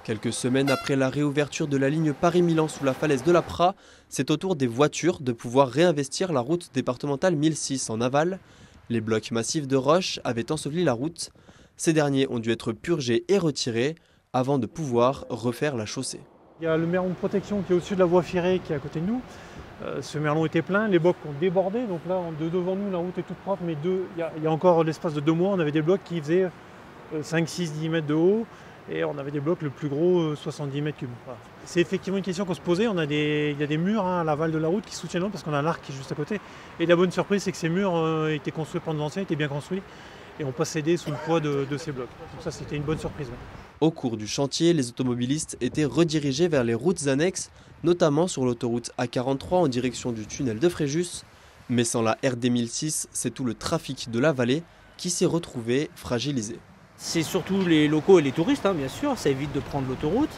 Quelques semaines après la réouverture de la ligne Paris-Milan sous la falaise de la Prat, c'est au tour des voitures de pouvoir réinvestir la route départementale 1006 en aval. Les blocs massifs de roches avaient enseveli la route. Ces derniers ont dû être purgés et retirés avant de pouvoir refaire la chaussée. Il y a le merlon de protection qui est au-dessus de la voie ferrée qui est à côté de nous. Ce merlon était plein, les blocs ont débordé, donc là devant nous la route est toute propre, mais il y a encore l'espace de 2 mois, on avait des blocs qui faisaient 5, 6, 10 mètres de haut et on avait des blocs le plus gros 70 mètres cubes. Voilà. C'est effectivement une question qu'on se posait, il y a des murs à l'aval de la route qui soutiennent l'eau parce qu'on a l'arc qui est juste à côté. Et la bonne surprise c'est que ces murs étaient construits pendant l'ancien, étaient bien construits et n'ont pas cédé sous le poids de ces blocs. Donc ça c'était une bonne surprise. Ouais. Au cours du chantier, les automobilistes étaient redirigés vers les routes annexes, notamment sur l'autoroute A43 en direction du tunnel de Fréjus. Mais sans la RD 1006, c'est tout le trafic de la vallée qui s'est retrouvé fragilisé. C'est surtout les locaux et les touristes, bien sûr, ça évite de prendre l'autoroute.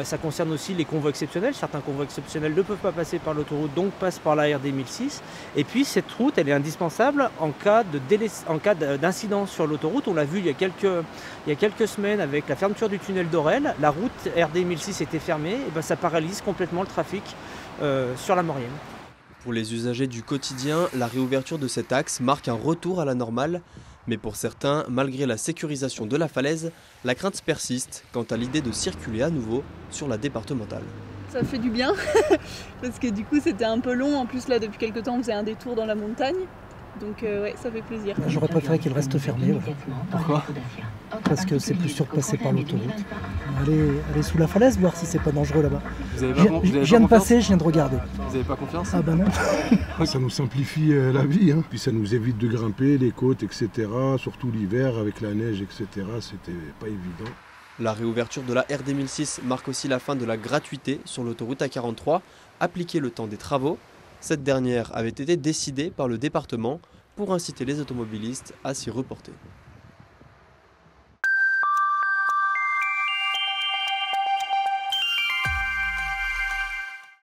Ça concerne aussi les convois exceptionnels. Certains convois exceptionnels ne peuvent pas passer par l'autoroute, donc passent par la RD 1006. Et puis cette route, elle est indispensable en cas d'incident sur l'autoroute. On l'a vu il y a quelques semaines avec la fermeture du tunnel d'Orel. La route RD 1006 était fermée, et ça paralyse complètement le trafic sur la Maurienne. Pour les usagers du quotidien, la réouverture de cet axe marque un retour à la normale. Mais pour certains, malgré la sécurisation de la falaise, la crainte persiste quant à l'idée de circuler à nouveau sur la départementale. Ça fait du bien, parce que du coup c'était un peu long. En plus là, depuis quelques temps, on faisait un détour dans la montagne. Donc ouais, ça fait plaisir. J'aurais préféré qu'il reste fermé. Ouais. Pourquoi ? Parce que c'est plus sûr de passer par l'autoroute. Aller sous la falaise, voir si c'est pas dangereux là-bas. Je viens de passer, je viens de regarder. Vous n'avez pas confiance ? Ah bah non. Ça nous simplifie la vie, puis ça nous évite de grimper les côtes, etc. Surtout l'hiver avec la neige, etc. C'était pas évident. La réouverture de la RD 1006 marque aussi la fin de la gratuité sur l'autoroute A43, appliquée le temps des travaux. Cette dernière avait été décidée par le département pour inciter les automobilistes à s'y reporter.